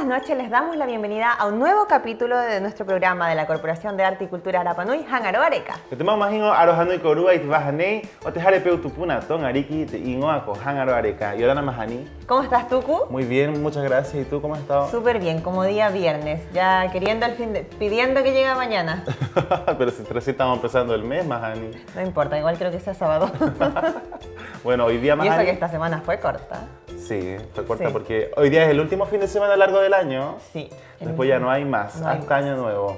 buenas noches, les damos la bienvenida a un nuevo capítulo de nuestro programa de la Corporación de Arte y Cultura Arapanui, Hangaro Areca. Tema mahingo Arohanui Korua y Tibahane, o te jarepeu tupuna, ton ariki, te ingoako, Hangaro Areca. Y ahora Mahani. ¿Cómo estás, Tuku? Muy bien, muchas gracias. ¿Y tú cómo has estado? Súper bien, como día viernes, ya queriendo pidiendo que llegue mañana. Pero si recién estamos empezando el mes, Mahani. No importa, igual creo que sea sábado. Bueno, hoy día Mahani. Y eso que esta semana fue corta. Sí, fue corta Sí. porque hoy día es el último fin de semana largo del año. Sí. Después ya no hay más, No hay hasta más. año nuevo.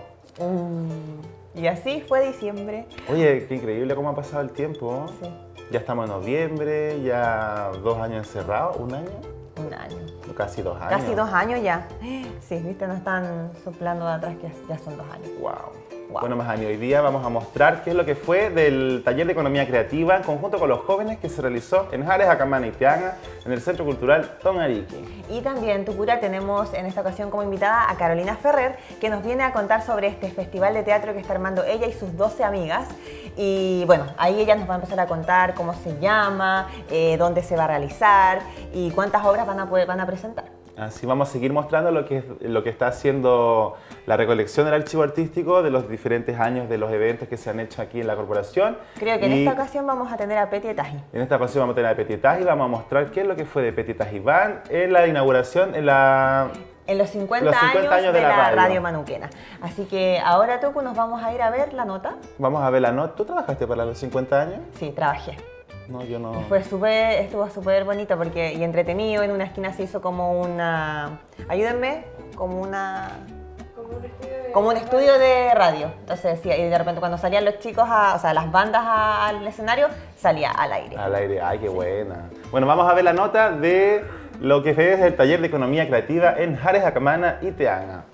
Y así fue diciembre. Oye, qué increíble cómo ha pasado el tiempo. Sí, Ya estamos en noviembre, ya 2 años encerrados, ¿un año? un año. Casi 2 años. Casi 2 años ya. Sí, viste, nos están soplando de atrás que ya son 2 años. Wow. Wow. Bueno, Mahani, hoy día vamos a mostrar qué es lo que fue del taller de economía creativa en conjunto con los jóvenes que se realizó en Jares, Acamana y Teanga, en el Centro Cultural Ton Ariki. Y también, Tucura, tenemos en esta ocasión como invitada a Carolina Ferrer, que nos viene a contar sobre este festival de teatro que está armando ella y sus 12 amigas. Y bueno, ahí ella nos va a empezar a contar cómo se llama, dónde se va a realizar y cuántas obras van a presentar. Así vamos a seguir mostrando lo que está haciendo la recolección del archivo artístico de los diferentes años de los eventos que se han hecho aquí en la corporación. Creo que en esta ocasión vamos a tener a Peti Etaji. En esta ocasión vamos a tener a Peti Etaji y vamos a mostrar qué es lo que fue de Peti Etaji Band en la inauguración, en los 50 años de la radio manuquena. Así que ahora, Tucu, nos vamos a ir a ver la nota. Vamos a ver la nota. ¿Tú trabajaste para los 50 años? Sí, trabajé. No, yo no. Y estuvo súper bonito y entretenido. En una esquina se hizo como una... Ayúdenme, como un estudio de radio. Entonces, sí, y de repente cuando salían los chicos, las bandas al escenario, salía al aire. Al aire, ay, qué buena. Bueno, vamos a ver la nota de lo que es el taller de economía creativa en Jares, Acamana y Teanga.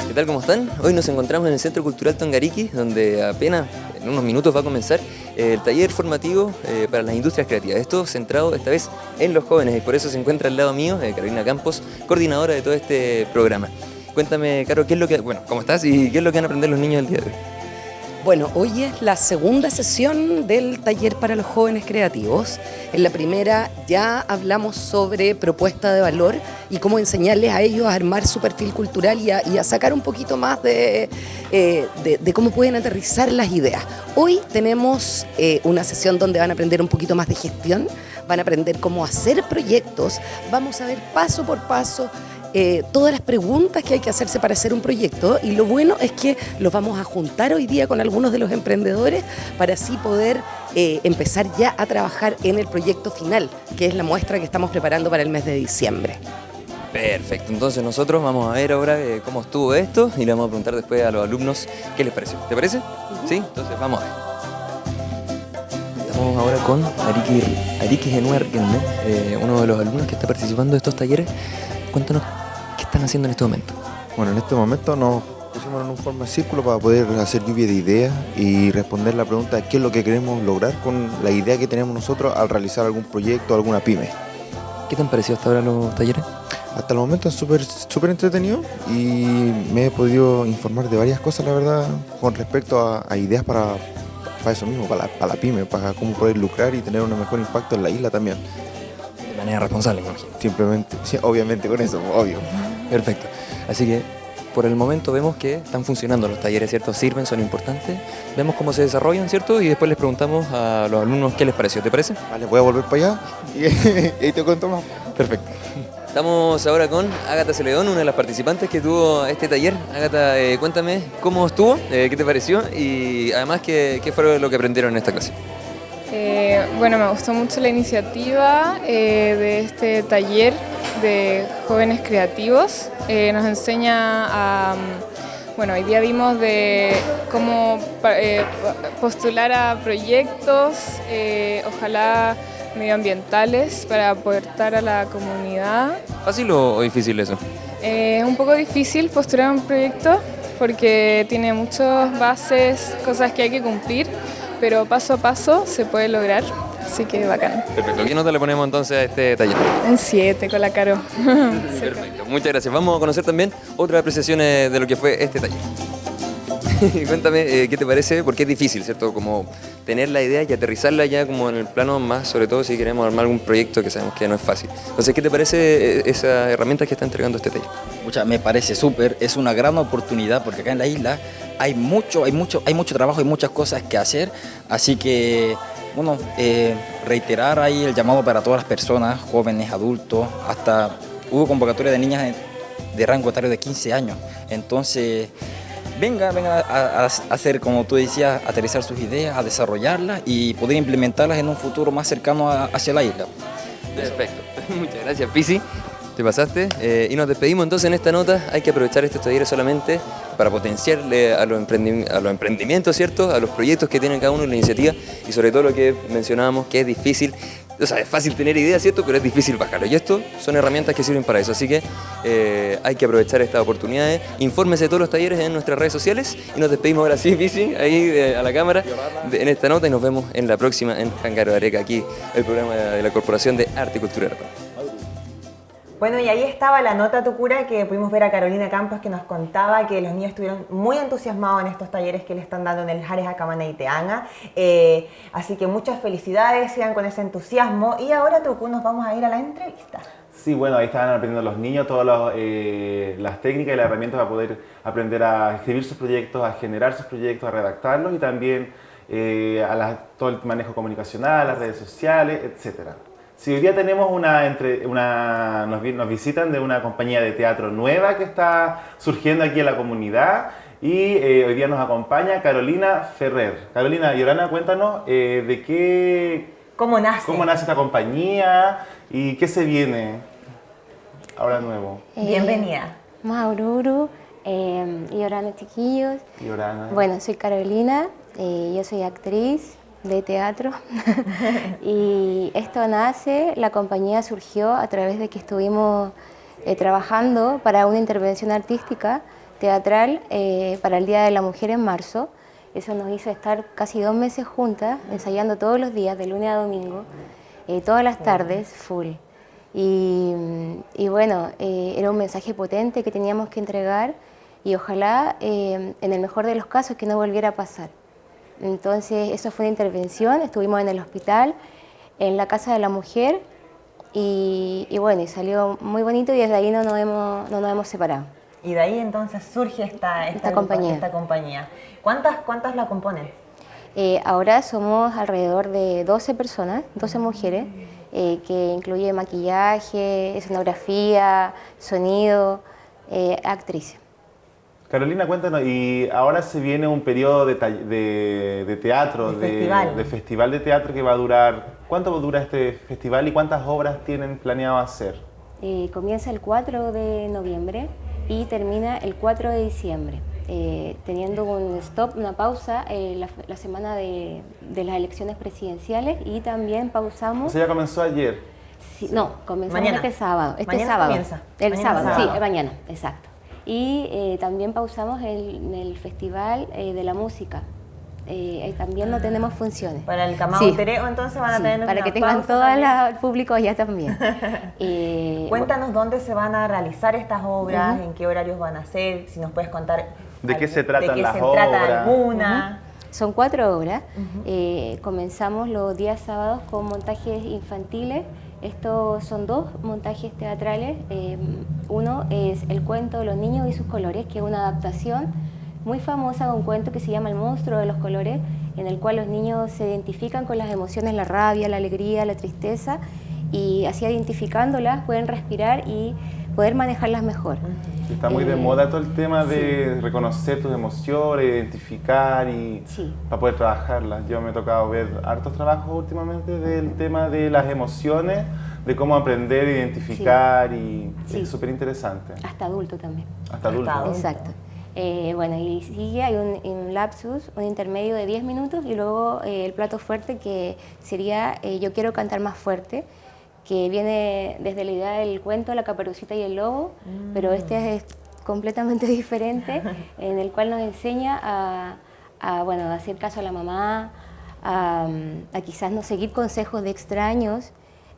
¿Qué tal? ¿Cómo están? Hoy nos encontramos en el Centro Cultural Ton Ariki, donde apenas en unos minutos va a comenzar el taller formativo para las industrias creativas. Esto centrado esta vez en los jóvenes y por eso se encuentra al lado mío Carolina Campos, coordinadora de todo este programa. Cuéntame, Caro, ¿cómo estás y qué es lo que van a aprender los niños el día de hoy? Bueno, hoy es la segunda sesión del taller para los jóvenes creativos. En la primera ya hablamos sobre propuesta de valor y cómo enseñarles a ellos a armar su perfil cultural y a sacar un poquito más de cómo pueden aterrizar las ideas. Hoy tenemos una sesión donde van a aprender un poquito más de gestión, van a aprender cómo hacer proyectos, vamos a ver paso por paso todas las preguntas que hay que hacerse para hacer un proyecto y lo bueno es que los vamos a juntar hoy día con algunos de los emprendedores para así poder empezar ya a trabajar en el proyecto final, que es la muestra que estamos preparando para el mes de diciembre. Perfecto, entonces nosotros vamos a ver ahora cómo estuvo esto y le vamos a preguntar después a los alumnos qué les pareció. ¿Te parece? Sí, entonces vamos a ver. Estamos ahora con Ariki Genua Riquelme, uno de los alumnos que está participando de estos talleres. Cuéntanos, ¿qué están haciendo en este momento? Bueno, en este momento nos pusimos en un forma de círculo para poder hacer lluvia de ideas y responder la pregunta de qué es lo que queremos lograr con la idea que tenemos nosotros al realizar algún proyecto, alguna pyme. ¿Qué te han parecido hasta ahora los talleres? Hasta el momento es súper entretenido y me he podido informar de varias cosas, la verdad, con respecto a ideas para eso mismo, para la pyme, para cómo poder lucrar y tener un mejor impacto en la isla también. De manera responsable, me imagino. Simplemente, sí, obviamente con eso, obvio. Perfecto. Así que por el momento vemos que están funcionando los talleres, ¿cierto? Sirven, son importantes. Vemos cómo se desarrollan, ¿cierto? Y después les preguntamos a los alumnos qué les pareció. ¿Te parece? Vale, voy a volver para allá y ahí te cuento más. Perfecto. Estamos ahora con Ágata Celedón, una de las participantes que tuvo este taller. Ágata, cuéntame cómo estuvo, qué te pareció y además qué fue lo que aprendieron en esta clase. Bueno, me gustó mucho la iniciativa de este taller de jóvenes creativos. Nos enseña a... Bueno, hoy día vimos de cómo postular a proyectos, ojalá medioambientales, para aportar a la comunidad. ¿Fácil o difícil eso? Es un poco difícil postular un proyecto porque tiene muchas bases, cosas que hay que cumplir, pero paso a paso se puede lograr. así que bacán. Perfecto. ¿Qué nota le ponemos entonces a este taller? Un 7 con la Caro. Perfecto. Muchas gracias. Vamos a conocer también otras apreciaciones de lo que fue este taller. Cuéntame, ¿qué te parece? Porque es difícil, ¿cierto? Como tener la idea y aterrizarla ya como en el plano más, sobre todo si queremos armar algún proyecto que sabemos que no es fácil. Entonces, ¿qué te parece esas herramientas que está entregando este taller? Me parece súper, es una gran oportunidad porque acá en la isla hay mucho trabajo, hay muchas cosas que hacer, así que, bueno, reiterar ahí el llamado para todas las personas, jóvenes, adultos, hasta hubo convocatoria de niñas de rango etario de 15 años, entonces venga a hacer, como tú decías, aterrizar sus ideas, a desarrollarlas y poder implementarlas en un futuro más cercano hacia la isla. Perfecto. Muchas gracias, Pisi. Te pasaste. Y nos despedimos entonces en esta nota. Hay que aprovechar estos talleres solamente para potenciarle a los emprendimientos, ¿cierto? A los proyectos que tienen cada uno en la iniciativa y sobre todo lo que mencionábamos, que es difícil. O sea, es fácil tener ideas, ¿cierto? Pero es difícil bajarlo. Y esto son herramientas que sirven para eso. Así que hay que aprovechar estas oportunidades. Infórmese de todos los talleres en nuestras redes sociales. Y nos despedimos ahora sí, Pisi, ahí a la cámara, en esta nota. Y nos vemos en la próxima en Jángaro de Areca, aquí el programa de la Corporación de Arte y Cultura Ratón. Bueno, y ahí estaba la nota Tucura que pudimos ver a Carolina Campos, que nos contaba que los niños estuvieron muy entusiasmados en estos talleres que le están dando en el Jares Acamana y Teanga. Así que muchas felicidades, sigan con ese entusiasmo. Y ahora, Tucu, nos vamos a ir a la entrevista. Sí, bueno, ahí estaban aprendiendo los niños todas las técnicas y las herramientas para poder aprender a escribir sus proyectos, a generar sus proyectos, a redactarlos y también todo el manejo comunicacional, las redes sociales, etcétera. Sí, hoy día tenemos nos visitan de una compañía de teatro nueva que está surgiendo aquí en la comunidad y hoy día nos acompaña Carolina Ferrer. Carolina y Orana, cuéntanos ¿Cómo nace? ¿Cómo nace esta compañía y qué se viene ahora nuevo? Bienvenida. Maururu y Orana, chiquillos. Y Orana. Bueno, soy Carolina, yo soy actriz de teatro y esto nace, la compañía surgió a través de que estuvimos trabajando para una intervención artística teatral para el Día de la Mujer en marzo. Eso nos hizo estar casi 2 meses juntas, ensayando todos los días, de lunes a domingo, todas las tardes, full. Y bueno, era un mensaje potente que teníamos que entregar y ojalá, en el mejor de los casos, que no volviera a pasar. Entonces, eso fue una intervención, estuvimos en el hospital, en la Casa de la Mujer, y bueno, y salió muy bonito y desde ahí no nos hemos separado. Y de ahí entonces surge esta compañía. ¿Cuántas la componen? Ahora somos alrededor de 12 personas, 12 mujeres, que incluye maquillaje, escenografía, sonido, actrices. Carolina, cuéntanos, y ahora se viene un periodo de teatro, de festival de teatro que va a durar. ¿Cuánto dura este festival y cuántas obras tienen planeado hacer? Comienza el 4 de noviembre y termina el 4 de diciembre, teniendo un stop, una pausa, la semana de las elecciones presidenciales y también pausamos... O sea, ya comenzó ayer. Sí, no, comenzamos mañana. este sábado. Comienza. Sábado, sí, mañana, exacto. Y también pausamos el Festival de la Música. También no tenemos funciones. Para el Camao Tereo, entonces van a tener para que tengan todo el público allá también. Cuéntanos dónde se van a realizar estas obras, en qué horarios van a ser, si nos puedes contar de qué se tratan las obras. alguna. Son 4 obras. Comenzamos los días sábados con montajes infantiles. Estos son 2 montajes teatrales. Uno es El cuento de los niños y sus colores, que es una adaptación muy famosa de un cuento que se llama El monstruo de los colores, en el cual los niños se identifican con las emociones, la rabia, la alegría, la tristeza, y así identificándolas pueden respirar y poder manejarlas mejor. Está muy de moda todo el tema de reconocer tus emociones, identificar y para poder trabajarlas. Yo me he tocado ver hartos trabajos últimamente del tema de las emociones, de cómo aprender a identificar y es súper interesante. Hasta adulto también. Hasta adulto. Exacto. Bueno, y sigue, hay un lapsus, un intermedio de 10 minutos y luego el plato fuerte que sería Yo quiero cantar más fuerte, que viene desde la idea del cuento La Caperucita y el Lobo, pero este es completamente diferente, en el cual nos enseña a hacer caso a la mamá, a quizás no seguir consejos de extraños,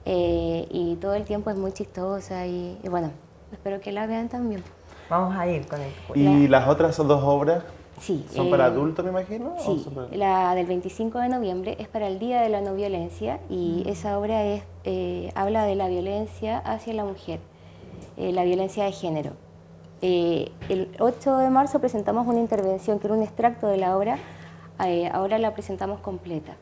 y todo el tiempo es muy chistosa y bueno, espero que la vean también. Vamos a ir con el... ¿Y las otras son 2 obras? Sí. ¿Son para adultos, me imagino? Sí, la del 25 de noviembre es para el Día de la No Violencia y esa obra habla de la violencia hacia la mujer, la violencia de género. El 8 de marzo presentamos una intervención que era un extracto de la obra, ahora la presentamos completa.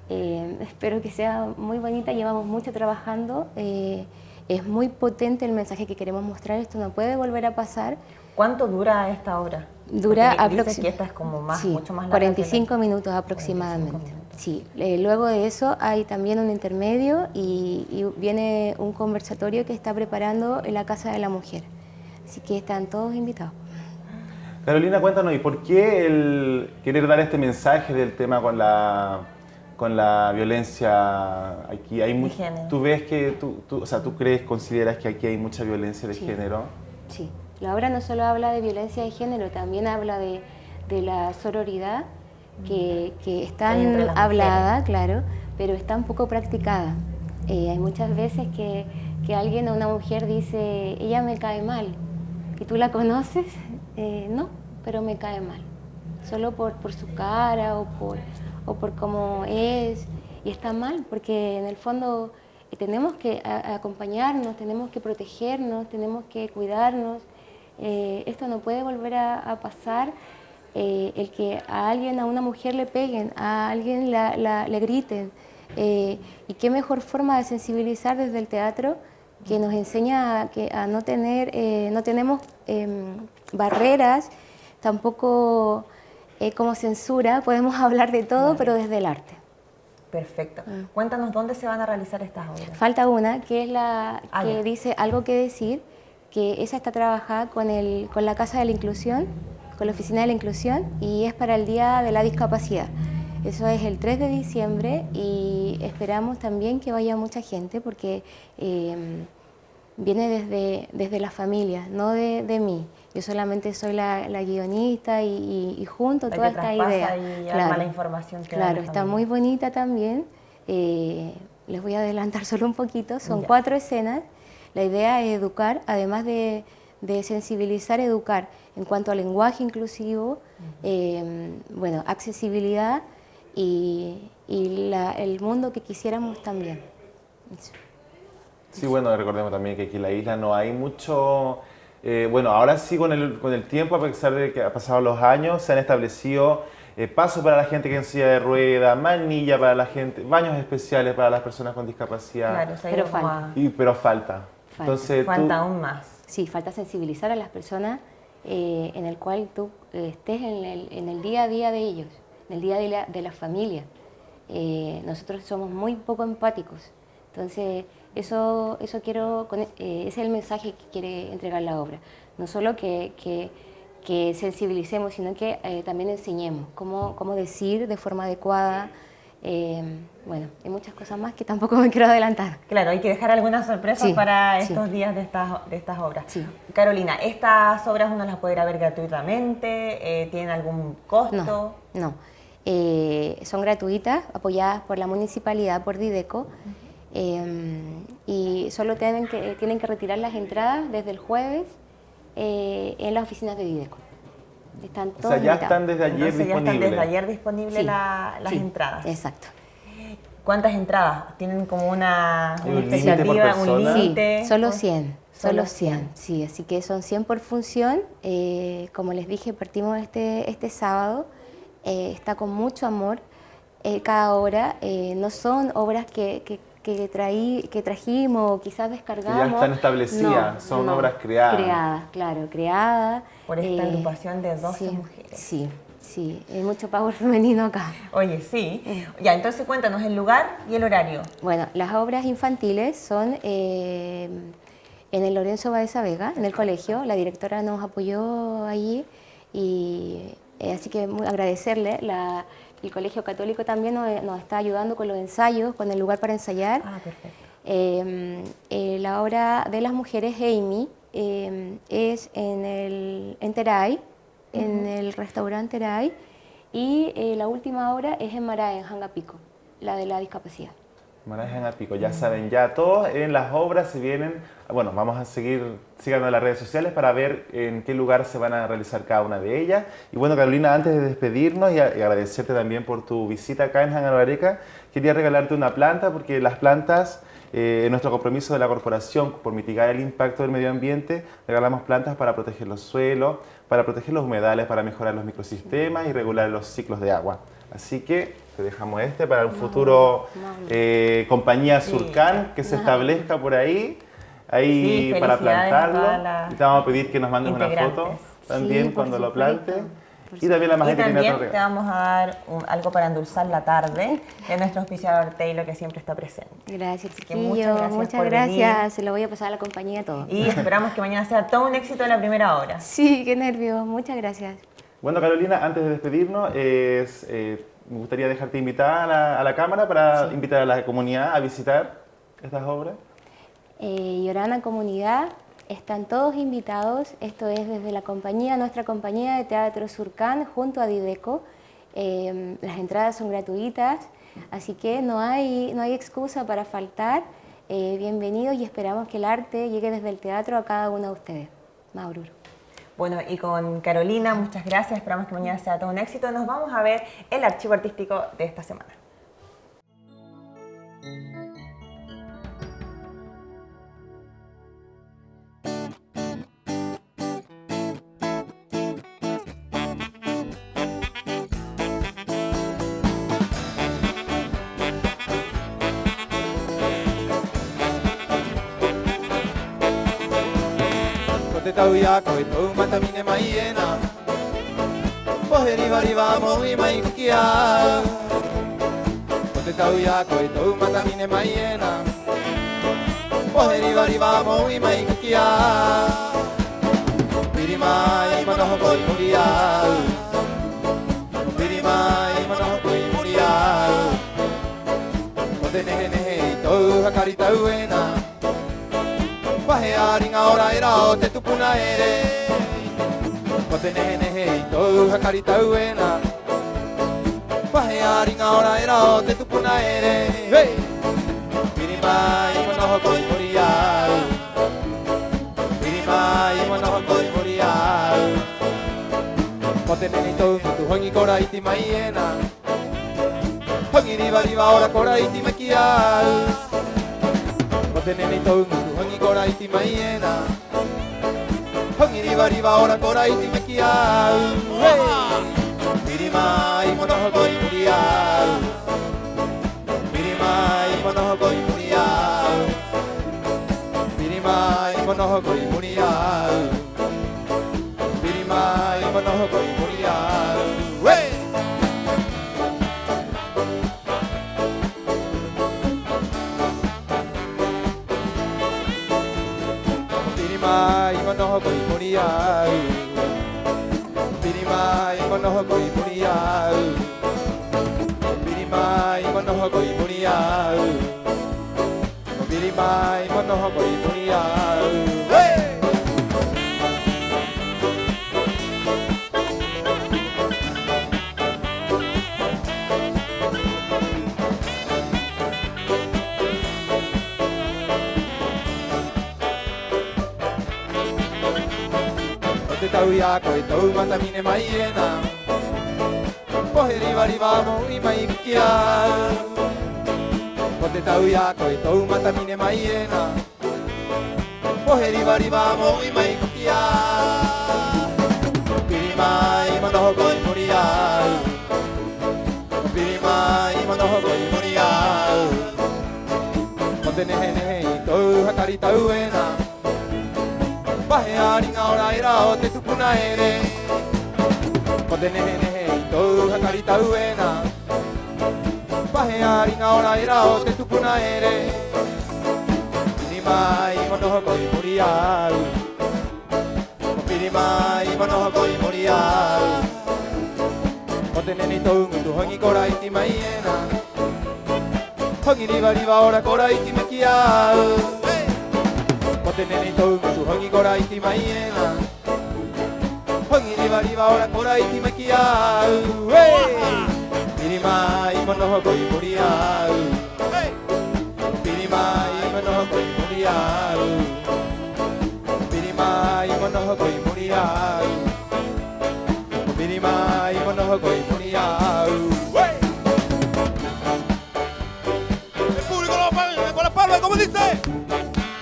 Espero que sea muy bonita, llevamos mucho trabajando, es muy potente el mensaje que queremos mostrar, esto no puede volver a pasar. ¿Cuánto dura esta obra? Dura aproximadamente. Que esta es como más, mucho más larga. 45 minutos aproximadamente. 45 minutos. Sí. Luego de eso hay también un intermedio y viene un conversatorio que está preparando en la Casa de la Mujer. Así que están todos invitados. Carolina, cuéntanos, ¿y por qué el querer dar este mensaje del tema con la violencia aquí? Hay de género. ¿Tú ves que, o sea, tú crees, consideras que aquí hay mucha violencia de género? Sí. La obra no solo habla de violencia de género, también habla de la sororidad, que es tan hablada, claro, pero está un poco practicada. Hay muchas veces que alguien a una mujer dice, ella me cae mal, y tú la conoces, no, pero me cae mal, solo por su cara o por cómo es, y está mal, porque en el fondo tenemos que acompañarnos, tenemos que protegernos, tenemos que cuidarnos. Esto no puede volver a pasar, el que a una mujer le peguen, a alguien le griten. Y qué mejor forma de sensibilizar desde el teatro que nos enseña a no tenemos barreras, tampoco como censura, podemos hablar de todo, pero desde el arte. Perfecto. Cuéntanos dónde se van a realizar estas obras. Falta una, que es la que dice Algo que decir, que esa está trabajada con la Casa de la Inclusión, con la Oficina de la Inclusión, y es para el Día de la Discapacidad. Eso es el 3 de diciembre y esperamos también que vaya mucha gente porque viene desde la familia, no de mí. Yo solamente soy la guionista y junto toda esta idea. Y claro, la información que claro, está muy bonita también. Les voy a adelantar solo un poquito, son 4 escenas. La idea es educar, además de sensibilizar, educar en cuanto al lenguaje inclusivo, bueno, accesibilidad y el mundo que quisiéramos también. Eso. Sí, bueno, recordemos también que aquí en la isla no hay mucho... bueno, ahora sí con el tiempo, a pesar de que han pasado los años, se han establecido pasos para la gente que en silla de rueda, manilla para la gente, baños especiales para las personas con discapacidad. Claro, pero falta. Pero falta. Entonces, falta aún más. Sí, falta sensibilizar a las personas en el cual tú estés en el día a día de ellos, en el día de la familia. Nosotros somos muy poco empáticos, entonces eso quiero, ese es el mensaje que quiere entregar la obra. No solo que sensibilicemos, sino que también enseñemos cómo decir de forma adecuada. Bueno, hay muchas cosas más que tampoco me quiero adelantar. Claro, hay que dejar algunas sorpresas para estos días de estas obras. Sí. Carolina, ¿estas obras uno las puede ir a ver gratuitamente? ¿Tienen algún costo? No. Son gratuitas, apoyadas por la municipalidad, por Dideco, y solo tienen que retirar las entradas desde el jueves en las oficinas de Dideco. Están todos ya están desde ayer disponibles. Ya están desde ayer disponibles las entradas. Exacto. ¿Cuántas entradas? ¿Tienen como una expectativa, un límite? Sí, solo 100. Solo 100, sí, así que son 100 por función. Como les dije, partimos este sábado. Está con mucho amor cada obra. No son obras que trajimos o quizás descargamos. Que ya están establecidas, son obras creadas. Creadas. Por esta agrupación de 12 mujeres. Sí, hay mucho power femenino acá. Oye, sí. Ya, entonces cuéntanos el lugar y el horario. Bueno, las obras infantiles son en el Lorenzo Baeza Vega, en el colegio. La directora nos apoyó allí y así que agradecerle. El Colegio Católico también nos está ayudando con los ensayos, con el lugar para ensayar. Perfecto. La obra de las mujeres Amy es en Teray, en el restaurante Teray, Y la última obra es en Marae, en Jangapico, la de la discapacidad. Marae Jangapico, ya saben, ya todos en las obras se vienen, bueno, vamos a seguir, síganos en las redes sociales para ver en qué lugar se van a realizar cada una de ellas. Y bueno, Carolina, antes de despedirnos y agradecerte también por tu visita acá en Jangaroareca, quería regalarte una planta porque las plantas, en nuestro compromiso de la corporación por mitigar el impacto del medio ambiente, regalamos plantas para proteger los suelos, para proteger los humedales, para mejorar los microsistemas y regular los ciclos de agua. Así que te dejamos para un futuro compañía Surcan que se establezca por ahí Sí, para plantarlo. las Y te vamos a pedir que nos mandes una foto también Sí, cuando por lo plantes. supuesto. Y también la Y majeta tiene también otro te regalo. vamos a dar algo para endulzar la tarde de nuestro auspiciador Taylor, que siempre está presente. Gracias, que muchas chiquillos. gracias Muchas por gracias. Se lo voy a pasar a la compañía todo. Y esperamos que mañana sea todo un éxito en la primera hora. Sí, qué nervios. Muchas gracias. Bueno, Carolina, antes de despedirnos, me gustaría dejarte invitada a la cámara para invitar a la comunidad a visitar estas obras. Yorana Comunidad, están todos invitados. Esto es desde la compañía, nuestra compañía de teatro Surcan junto a Dideco. Las entradas son gratuitas, así que no hay excusa para faltar. Bienvenidos y esperamos que el arte llegue desde el teatro a cada uno de ustedes. Maurur. Bueno, y con Carolina, muchas gracias. Esperamos que mañana sea todo un éxito. Nos vamos a ver el archivo artístico de esta semana. Te tauya ko ito matamine maiena Poheri variva moi mai kukia Te tauya ko ito matamine maiena Poheri variva moi mai kukia Pirimai manoho koi murial Pirimai manoho koi murial Te nehe nehe ito hakari tauena Pahearinga ora era o te tupuna ere Ko te nehe nehe i tau hakari tauena Pahearinga ora era o te tupuna ere Hey! Pirimai manoho koi muriau Pirimai manoho koi muriau Ko te nehe tau mutu hongi kora iti mai ena Hongi riva riva ora kora iti makiau Ko te nene tau mutu hongi kora iti mai ena Hongi riva riva ora kora iti me ki au Hey! Pirimai monoho koi muri au Pirimai monoho koi muri au Pirimai monoho koi muri au Pirimai monoho koi muri au Hey! Pirimai manoho koi muriau Pirimai manoho koi muriau Pirimai manoho koi muriau Pirimai manoho koi muriau Hey! Te tauya ko e tau matamine mai ena Poheri variva moi mai kia Ko te tauya ko e tau matamine mai ena Poheri variva moi mai kia Pirimai manoho koi muriau Pirimai manoho koi muriau Ko te nehe nehe i tau hakari tauena Pahearinga ora era o te tupuna ere Ko te nehe nehe i tau hakari tauena Pahearinga ora era o te tupuna ere Pirimai manoho koi muriau Pirimai manoho koi muriau Ko te nene tau ngutu hongi kora iti mai ena Hongi riva riva ora kora iti me ki au Ko te nene tau mutu hongi kora iti mai ena Hongi riba riba ora kora iti makiau. Pirima imono koi muriau. Pirima imono koi muriau. Pirima imono koi muriau. Pirima imono koi muriau. El público con las palmas, como dice.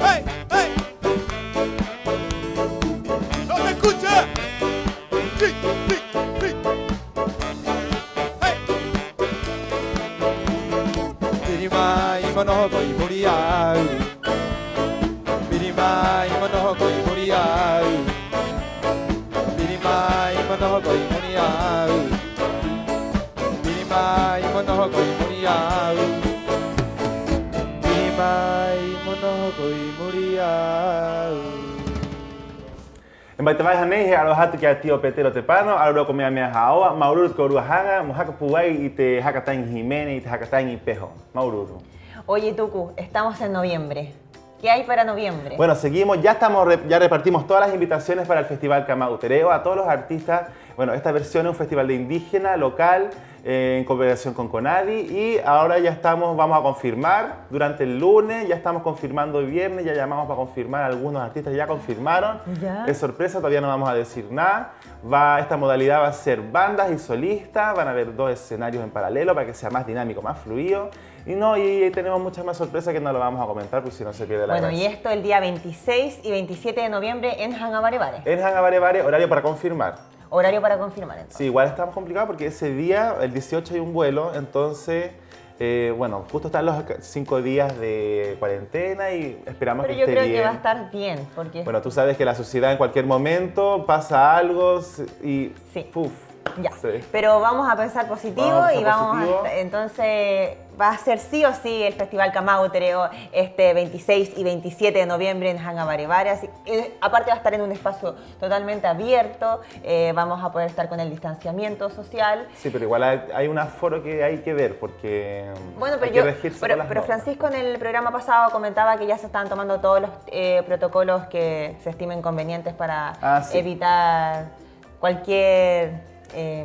¡Hey! ¡Hey! ¡No se escucha! ¡Sí! ¡Sí! ¡Sí! ¡Hey! Pirima imono koi muriau. Pirima imono koi muriau. Pirima imono koi muriau. Pirima imono koi muriau. En Baitabai alohatu que tío Petero Tepano, ahora comía mi haoa, Maururu Coruajanga, Mojaca Puay y te Jacatán Jiménez y te Jacatán y Pejo. Maururu. Oye, Tucu, estamos en noviembre. ¿Qué hay para noviembre? Bueno, seguimos, ya repartimos todas las invitaciones para el Festival Camautereo a todos los artistas. Bueno, esta versión es un festival de indígena local en cooperación con Conadi y ahora ya vamos a confirmar durante el lunes, ya estamos confirmando el viernes, ya llamamos para confirmar, algunos artistas ya confirmaron. ¿Ya? Es sorpresa, todavía no vamos a decir nada. Esta modalidad va a ser bandas y solistas, van a haber 2 escenarios en paralelo para que sea más dinámico, más fluido. Y tenemos muchas más sorpresas que no lo vamos a comentar, porque si no se pierde la gracia. Y esto el día 26 y 27 de noviembre en Hangabarevare. En Hangabarevare, horario para confirmar. Horario para confirmar, entonces. Sí, igual estamos complicados porque ese día, el 18, hay un vuelo, entonces, bueno, justo están los 5 días de cuarentena y esperamos que esté bien. Pero yo creo que va a estar bien, porque... Bueno, tú sabes que la sociedad en cualquier momento pasa algo y... Sí. Puf. Ya, sí. Pero vamos a pensar positivo entonces va a ser sí o sí el Festival Camautereo este 26 y 27 de noviembre en Hangabarevare. Aparte va a estar en un espacio totalmente abierto, vamos a poder estar con el distanciamiento social. Sí, pero igual hay un aforo que hay que ver porque bueno, hay que regirse por las normas. Francisco en el programa pasado comentaba que ya se estaban tomando todos los protocolos que se estimen convenientes para evitar cualquier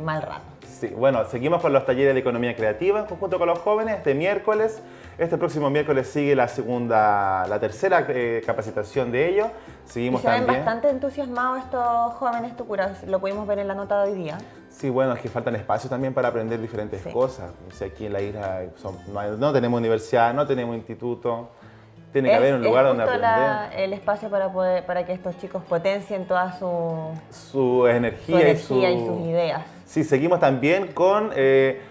mal rato. Sí, bueno, seguimos con los talleres de economía creativa en conjunto con los jóvenes este próximo miércoles sigue la tercera capacitación de ellos. Seguimos y se ven bastante entusiasmados estos jóvenes tucuras, lo pudimos ver en la nota de hoy día. Sí, bueno, es que faltan espacios también para aprender diferentes cosas. O sea, aquí en la isla no tenemos universidad, no tenemos instituto. Tiene que haber un lugar donde aprender. El espacio para que estos chicos potencien toda su energía y sus ideas. Sí, seguimos también con talleres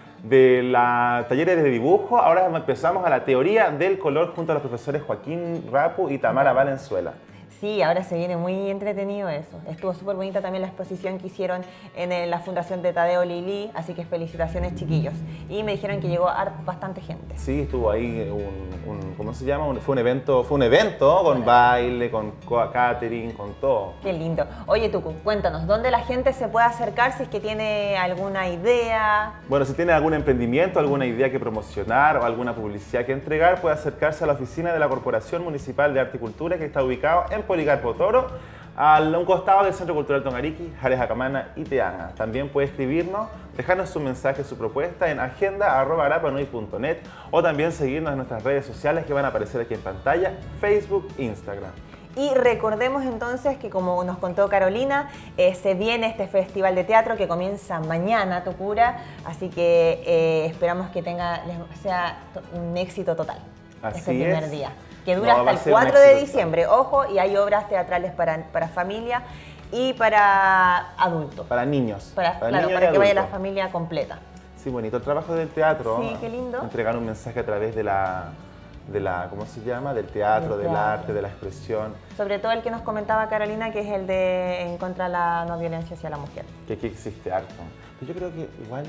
de dibujo. Ahora empezamos a la teoría del color junto a los profesores Joaquín Rapu y Tamara Valenzuela. Sí, ahora se viene muy entretenido eso. Estuvo súper bonita también la exposición que hicieron en la Fundación de Tadeo Lili, así que felicitaciones, chiquillos. Y me dijeron que llegó bastante gente. Sí, estuvo ahí ¿cómo se llama? Fue un evento con baile, con catering, con todo. Qué lindo. Oye, Tucu, cuéntanos, ¿dónde la gente se puede acercar si es que tiene alguna idea? Bueno, si tiene algún emprendimiento, alguna idea que promocionar o alguna publicidad que entregar, puede acercarse a la oficina de la Corporación Municipal de Arte y Cultura, que está ubicado en Policarpo Toro, a un costado del Centro Cultural Tongariki, Jales Acamana y Teanga. También puede escribirnos, dejarnos su mensaje, su propuesta en agenda@arapanui.net o también seguirnos en nuestras redes sociales que van a aparecer aquí en pantalla, Facebook, Instagram. Y recordemos entonces que, como nos contó Carolina, se viene este festival de teatro que comienza mañana, Tucura, así que esperamos que sea un éxito total este primer día. Que dura hasta el 4 de diciembre, ojo, y hay obras teatrales para familia y para adultos. Para niños. Para que vaya la familia completa. Sí, bonito el trabajo del teatro. Sí, qué lindo. Entregar un mensaje a través de la ¿cómo se llama? Del teatro, del arte, de la expresión. Sobre todo el que nos comentaba Carolina, que es el de en contra de la no violencia hacia la mujer. Que aquí existe harto. Pero yo creo que igual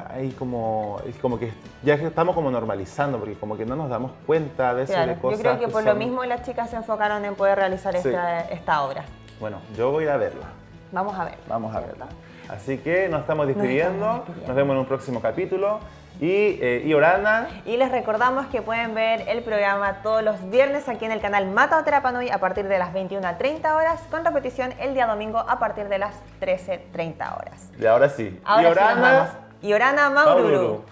hay como que ya estamos como normalizando, porque como que no nos damos cuenta a veces de cosas. Yo creo que por lo mismo las chicas se enfocaron en poder realizar esta obra. Bueno, yo voy a ir a verla. Vamos a ver. Vamos a verla. Así que nos estamos despidiendo. Nos vemos en un próximo capítulo. Y Orana. Y les recordamos que pueden ver el programa todos los viernes aquí en el canal Mata o Rapa Nui a partir de las 21:30 horas, con repetición el día domingo a partir de las 13:30 horas. Y ahora sí. Ahora y sí nos vamos. Y Orana Maururu.